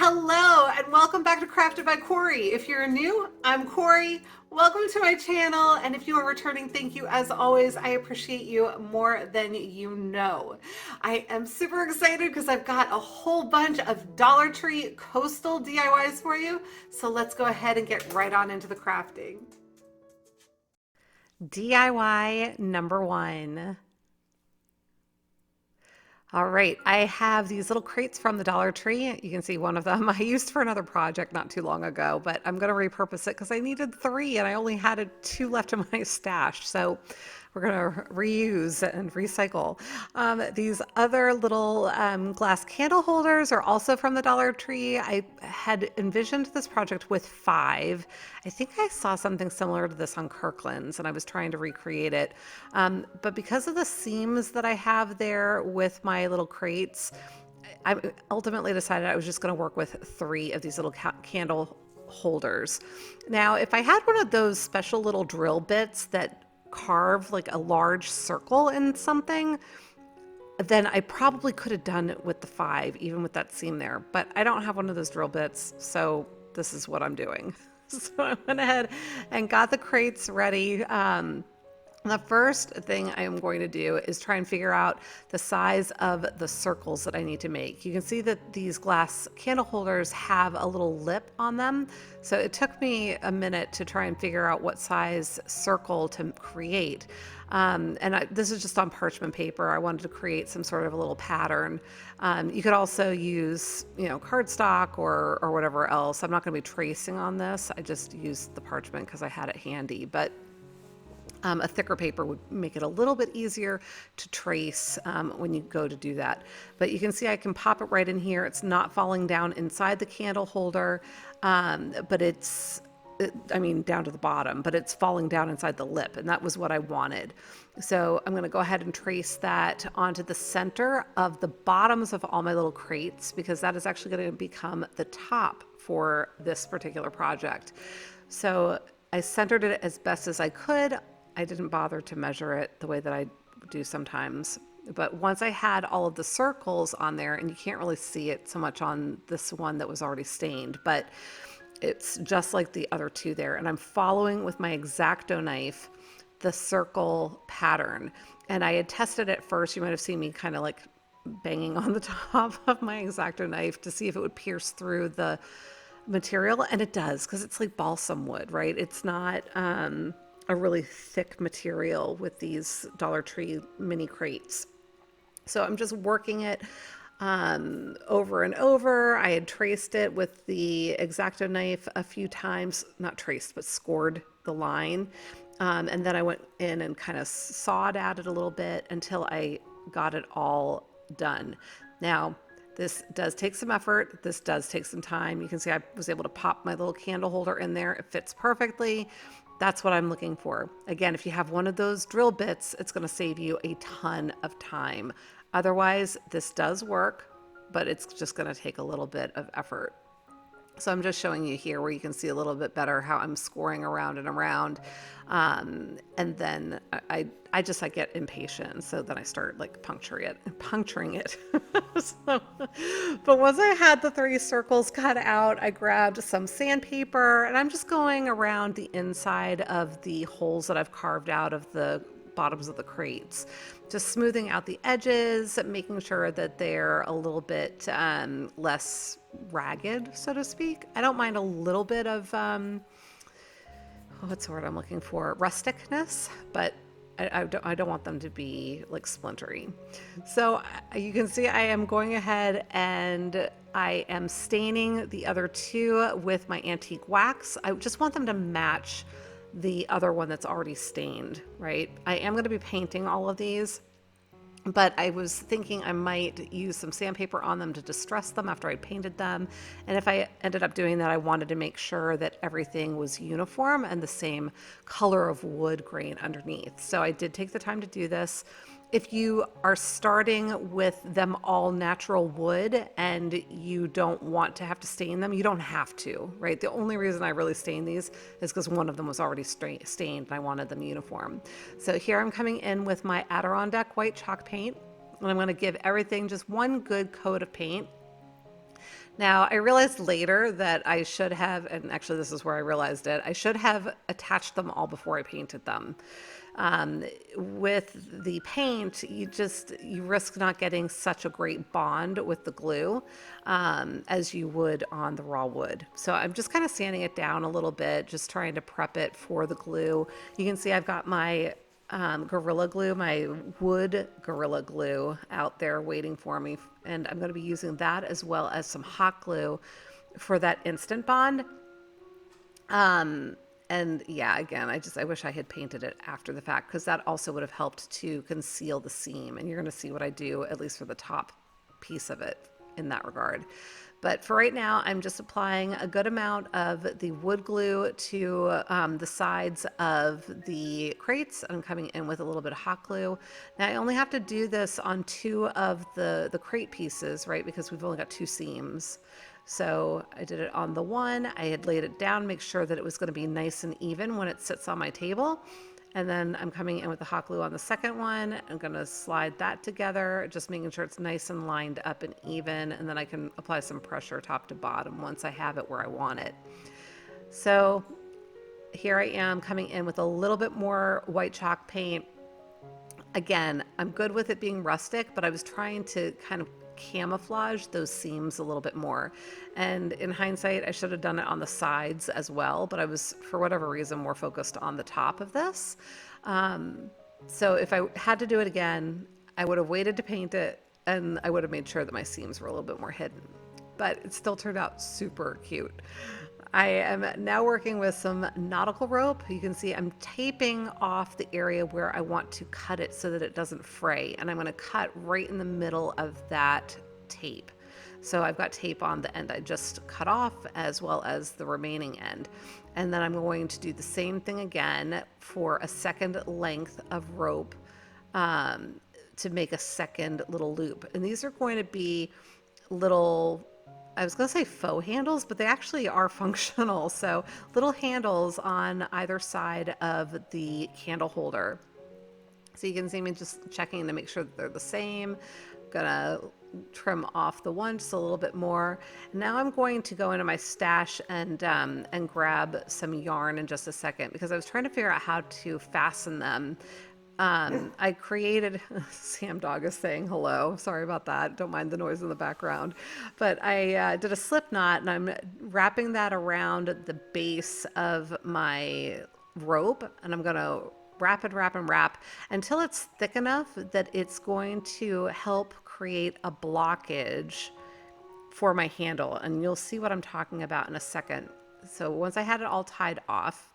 Hello and welcome back to Crafted by Corie. If you're new, I'm Corie. Welcome to my channel, and if you are returning, thank you as always. I appreciate you more than you know. I am super excited because I've got a whole bunch of Dollar Tree coastal DIYs for you. So let's go ahead and get right on into the crafting. DIY number one. All right, I have these little crates from the Dollar Tree. You can see one of them I used for another project not too long ago, but I'm going to repurpose it because I needed three and I only had two left in my stash. So we're going to reuse and recycle. These other little glass candle holders are also from the Dollar Tree. I had envisioned this project with five. I think I saw something similar to this on Kirkland's and I was trying to recreate it. But because of the seams that I have there with my little crates, I ultimately decided I was just going to work with three of these little candle holders. Now, if I had one of those special little drill bits that carve like a large circle in something, then I probably could have done it with the five, even with that seam there. But I don't have one of those drill bits, so this is what I'm doing. So I went ahead and got the crates ready. The first thing I am going to do is try and figure out the size of the circles that I need to make. You can see that these glass candle holders have a little lip on them. So it took me a minute to try and figure out what size circle to create. This is just on parchment paper. I wanted to create some sort of a little pattern. You could also use, cardstock or whatever else. I'm not going to be tracing on this. I just used the parchment because I had it handy. But a thicker paper would make it a little bit easier to trace when you go to do that. But you can see I can pop it right in here. It's not falling down inside the candle holder, but down to the bottom, but it's falling down inside the lip, and that was what I wanted. So I'm going to go ahead and trace that onto the center of the bottoms of all my little crates, because that is actually going to become the top for this particular project. So I centered it as best as I could. I didn't bother to measure it the way that I do sometimes. But once I had all of the circles on there, and you can't really see it so much on this one that was already stained, but it's just like the other two there. And I'm following with my X-Acto knife the circle pattern. And I had tested it first. You might have seen me kind of like banging on the top of my X-Acto knife to see if it would pierce through the material. And it does, because it's like balsam wood, right? It's not a really thick material with these Dollar Tree mini crates. So I'm just working it over and over. I had traced it with the X-Acto knife a few times, not traced, but scored the line. And then I went in and kind of sawed at it a little bit until I got it all done. Now, this does take some effort. This does take some time. You can see I was able to pop my little candle holder in there. It fits perfectly. That's what I'm looking for. Again, if you have one of those drill bits, it's going to save you a ton of time. Otherwise, this does work, but it's just going to take a little bit of effort. So I'm just showing you here where you can see a little bit better how I'm scoring around and around. And then I get impatient. So then I start like puncturing it. But once I had the three circles cut out, I grabbed some sandpaper and I'm just going around the inside of the holes that I've carved out of the bottoms of the crates, just smoothing out the edges, making sure that they're a little bit less ragged, so to speak. I don't mind a little bit of what's the word I'm looking for, rusticness, but I don't want them to be like splintery. So you can see I am going ahead and I am staining the other two with my antique wax. I just want them to match the other one that's already stained, right? I am going to be painting all of these, but I was thinking I might use some sandpaper on them to distress them after I painted them. And if I ended up doing that, I wanted to make sure that everything was uniform and the same color of wood grain underneath. So I did take the time to do this. If you are starting with them all natural wood and you don't want to have to stain them, you don't have to, right? The only reason I really stained these is because one of them was already stained and I wanted them uniform. So here I'm coming in with my Adirondack white chalk paint, and I'm going to give everything just one good coat of paint. Now, I realized later that I should have, and actually this is where I realized it, I should have attached them all before I painted them. With the paint, you risk not getting such a great bond with the glue as you would on the raw wood. So I'm just kind of sanding it down a little bit, just trying to prep it for the glue. You can see I've got my Gorilla Glue, my wood Gorilla Glue out there waiting for me. And I'm going to be using that as well as some hot glue for that instant bond. And yeah, again, I wish I had painted it after the fact, because that also would have helped to conceal the seam. And you're going to see what I do, at least for the top piece of it in that regard. But for right now, I'm just applying a good amount of the wood glue to the sides of the crates. I'm coming in with a little bit of hot glue. Now I only have to do this on 2 of the crate pieces, right? Because we've only got 2 seams. So I did it on the one, I had laid it down, make sure that it was going to be nice and even when it sits on my table. And then I'm coming in with the hot glue on the second one. I'm going to slide that together, just making sure it's nice and lined up and even. And then I can apply some pressure top to bottom once I have it where I want it. So here I am coming in with a little bit more white chalk paint. Again, I'm good with it being rustic, but I was trying to kind of camouflage those seams a little bit more. And in hindsight, I should have done it on the sides as well, but I was, for whatever reason, more focused on the top of this. So if I had to do it again, I would have waited to paint it, and I would have made sure that my seams were a little bit more hidden. But it still turned out super cute. I am now working with some nautical rope. You can see I'm taping off the area where I want to cut it so that it doesn't fray. And I'm going to cut right in the middle of that tape. So I've got tape on the end I just cut off as well as the remaining end. And then I'm going to do the same thing again for a second length of rope to make a second little loop. And these are going to be little, I was going to say faux handles, but they actually are functional. So little handles on either side of the candle holder. So you can see me just checking to make sure that they're the same. I'm gonna trim off the one just a little bit more. Now I'm going to go into my stash and grab some yarn in just a second, because I was trying to figure out how to fasten them. I created, Sam Dog is saying hello. Sorry about that. Don't mind the noise in the background. But I did a slip knot, and I'm wrapping that around the base of my rope. And I'm going to wrap and wrap and wrap until it's thick enough that it's going to help create a blockage for my handle. And you'll see what I'm talking about in a second. So once I had it all tied off,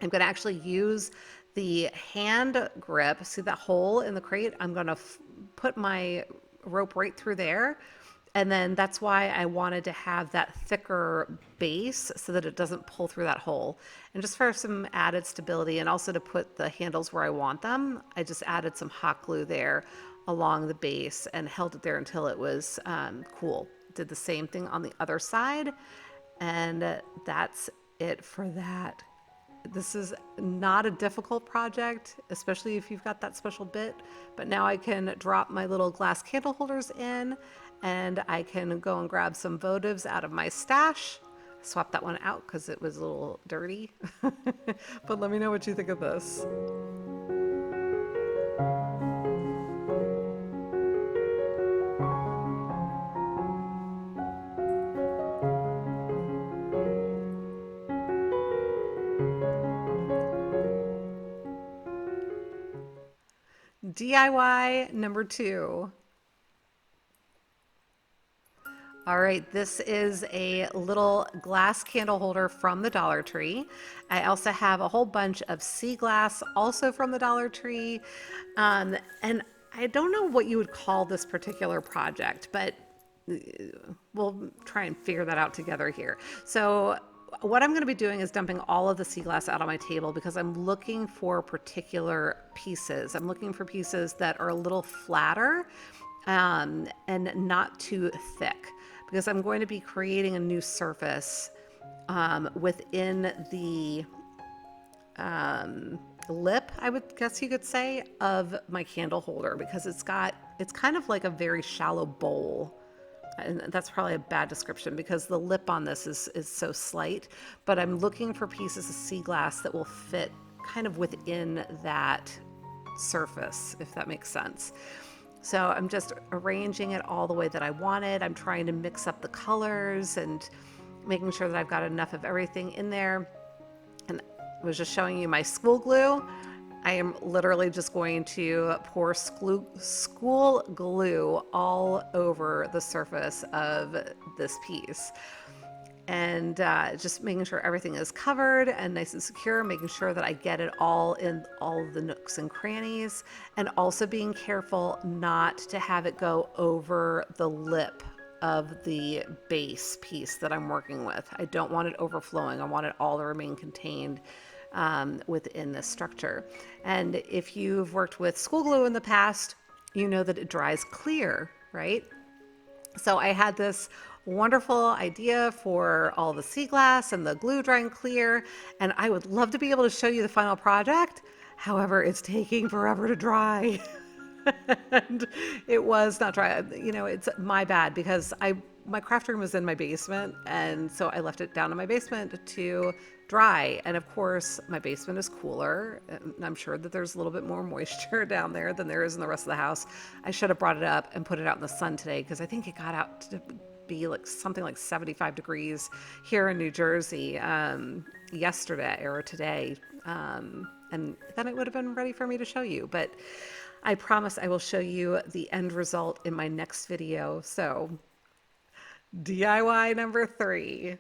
I'm going to actually use the hand grip. See that hole in the crate? I'm going to put my rope right through there. And then that's why I wanted to have that thicker base so that it doesn't pull through that hole. And just for some added stability, and also to put the handles where I want them, I just added some hot glue there along the base and held it there until it was cool. Did the same thing on the other side. And that's it for that. This is not a difficult project, especially if you've got that special bit, but now I can drop my little glass candle holders in, and I can go and grab some votives out of my stash. Swap that one out because it was a little dirty, but let me know what you think of this. DIY number 2. All right, this is a little glass candle holder from the Dollar Tree. I also have a whole bunch of sea glass, also from the Dollar Tree. And I don't know what you would call this particular project, but we'll try and figure that out together here. So what I'm going to be doing is dumping all of the sea glass out on my table, because I'm looking for particular pieces. I'm looking for pieces that are a little flatter and not too thick, because I'm going to be creating a new surface within the lip, I would guess you could say, of my candle holder, because it's kind of like a very shallow bowl and that's probably a bad description because the lip on this is so slight, but I'm looking for pieces of sea glass that will fit kind of within that surface, if that makes sense. So I'm just arranging it all the way that I wanted. I'm trying to mix up the colors and making sure that I've got enough of everything in there. And I was just showing you my school glue. I am literally just going to pour school glue all over the surface of this piece. And just making sure everything is covered and nice and secure, making sure that I get it all in all of the nooks and crannies, and also being careful not to have it go over the lip of the base piece that I'm working with. I don't want it overflowing. I want it all to remain contained within this structure. And if you've worked with school glue in the past, you know that it dries clear, right? So I had this wonderful idea for all the sea glass and the glue drying clear, and I would love to be able to show you the final project. However, it's taking forever to dry. And it was not dry. You know, it's my bad because my craft room was in my basement, and so I left it down in my basement to dry. And of course, my basement is cooler, and I'm sure that there's a little bit more moisture down there than there is in the rest of the house. I should have brought it up and put it out in the sun today because I think it got out to be like something like 75 degrees here in New Jersey yesterday or today. And then it would have been ready for me to show you. But I promise I will show you the end result in my next video. So DIY number 3.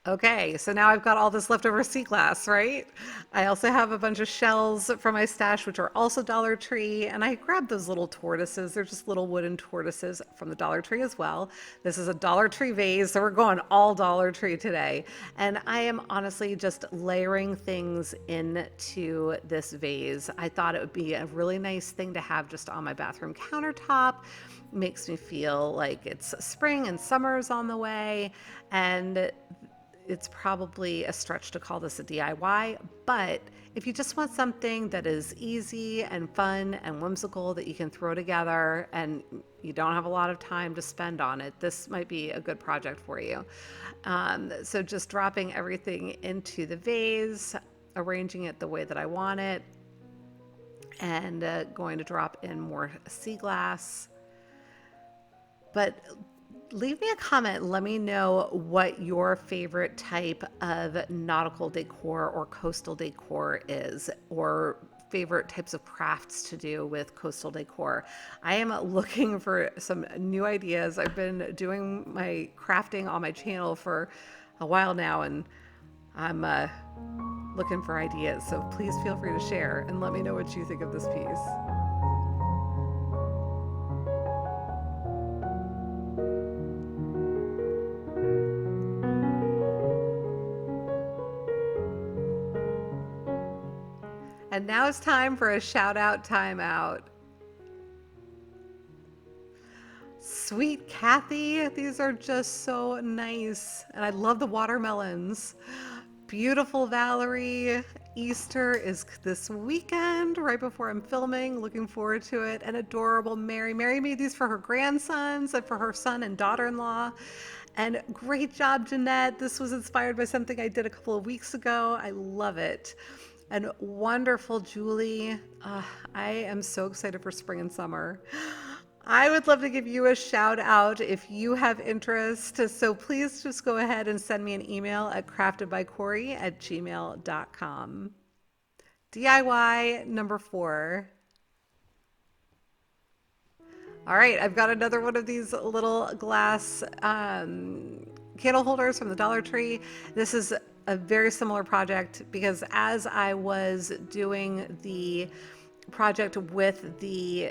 Okay, so now I've got all this leftover sea glass, right? I also have a bunch of shells from my stash, which are also Dollar Tree, and I grabbed those little tortoises. They're just little wooden tortoises from the Dollar Tree as well. This is a Dollar Tree vase, so we're going all Dollar Tree today. And I am honestly just layering things into this vase. I thought it would be a really nice thing to have just on my bathroom countertop. Makes me feel like it's spring and summer's on the way, and it's probably a stretch to call this a DIY, but if you just want something that is easy and fun and whimsical that you can throw together and you don't have a lot of time to spend on it, this might be a good project for you. So just dropping everything into the vase, arranging it the way that I want it, and going to drop in more sea glass. But leave me a comment. Let me know what your favorite type of nautical decor or coastal decor is, or favorite types of crafts to do with coastal decor. I am looking for some new ideas. I've been doing my crafting on my channel for a while now, and I'm looking for ideas. So please feel free to share and let me know what you think of this piece. And now it's time for a shout out timeout. Sweet Kathy, these are just so nice. And I love the watermelons. Beautiful Valerie, Easter is this weekend right before I'm filming. Looking forward to it. And adorable Mary. Mary made these for her grandsons and for her son and daughter-in-law. And great job, Jeanette. This was inspired by something I did a couple of weeks ago. I love it. And wonderful Julie. I am so excited for spring and summer. I would love to give you a shout out if you have interest. So please just go ahead and send me an email at craftedbycorie@gmail.com. DIY number 4. All right, I've got another one of these little glass candle holders from the Dollar Tree. This is a very similar project because as I was doing the project with the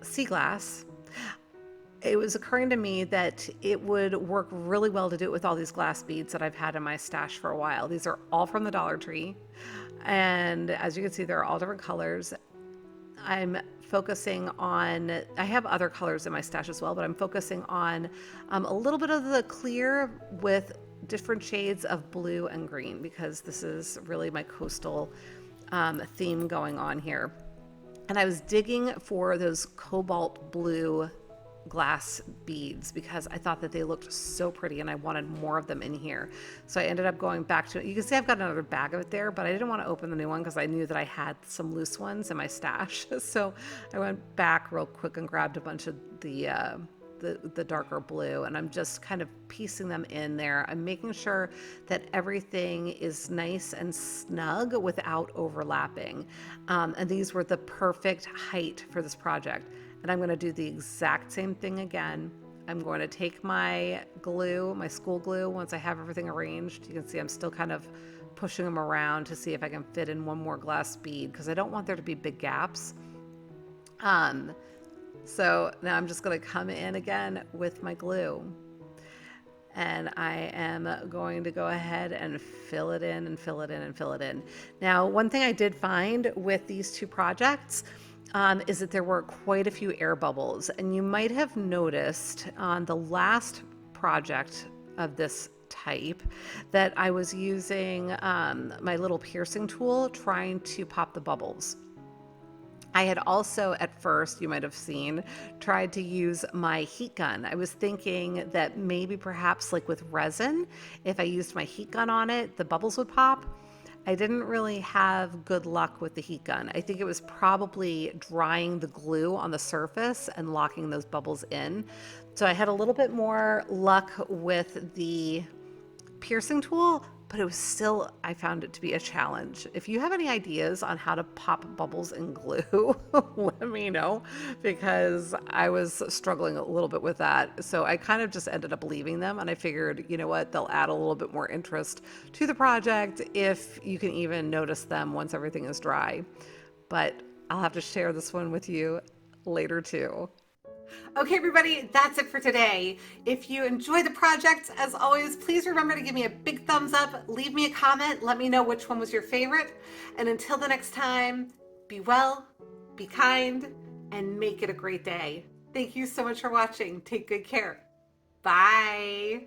sea glass, it was occurring to me that it would work really well to do it with all these glass beads that I've had in my stash for a while. These are all from the Dollar Tree, and as you can see, they're all different colors. I'm focusing on, I have other colors in my stash as well, but I'm focusing on a little bit of the clear with different shades of blue and green because this is really my coastal theme going on here. And I was digging for those cobalt blue glass beads because I thought that they looked so pretty and I wanted more of them in here. So I ended up going back to it. You can see I've got another bag of it there, but I didn't want to open the new one because I knew that I had some loose ones in my stash. So I went back real quick and grabbed a bunch of the darker blue, and I'm just kind of piecing them in there. I'm making sure that everything is nice and snug without overlapping. And these were the perfect height for this project. And I'm going to do the exact same thing again. I'm going to take my glue, my school glue, once I have everything arranged. You can see I'm still kind of pushing them around to see if I can fit in one more glass bead because I don't want there to be big gaps. So now I'm just going to come in again with my glue. And I am going to go ahead and fill it in and fill it in and fill it in. Now, one thing I did find with these two projects is that there were quite a few air bubbles. And you might have noticed on the last project of this type that I was using my little piercing tool trying to pop the bubbles. I had also, at first, you might have seen, tried to use my heat gun. I was thinking that maybe perhaps like with resin, if I used my heat gun on it, the bubbles would pop. I didn't really have good luck with the heat gun. I think it was probably drying the glue on the surface and locking those bubbles in. So I had a little bit more luck with the piercing tool, but it was still, I found it to be a challenge. If you have any ideas on how to pop bubbles in glue, let me know, because I was struggling a little bit with that. So I kind of just ended up leaving them, and I figured, you know what, they'll add a little bit more interest to the project if you can even notice them once everything is dry. But I'll have to share this one with you later too. Okay, everybody, that's it for today. If you enjoy the project, as always, please remember to give me a big thumbs up, leave me a comment, let me know which one was your favorite. And until the next time, be well, be kind, and make it a great day. Thank you so much for watching. Take good care. Bye.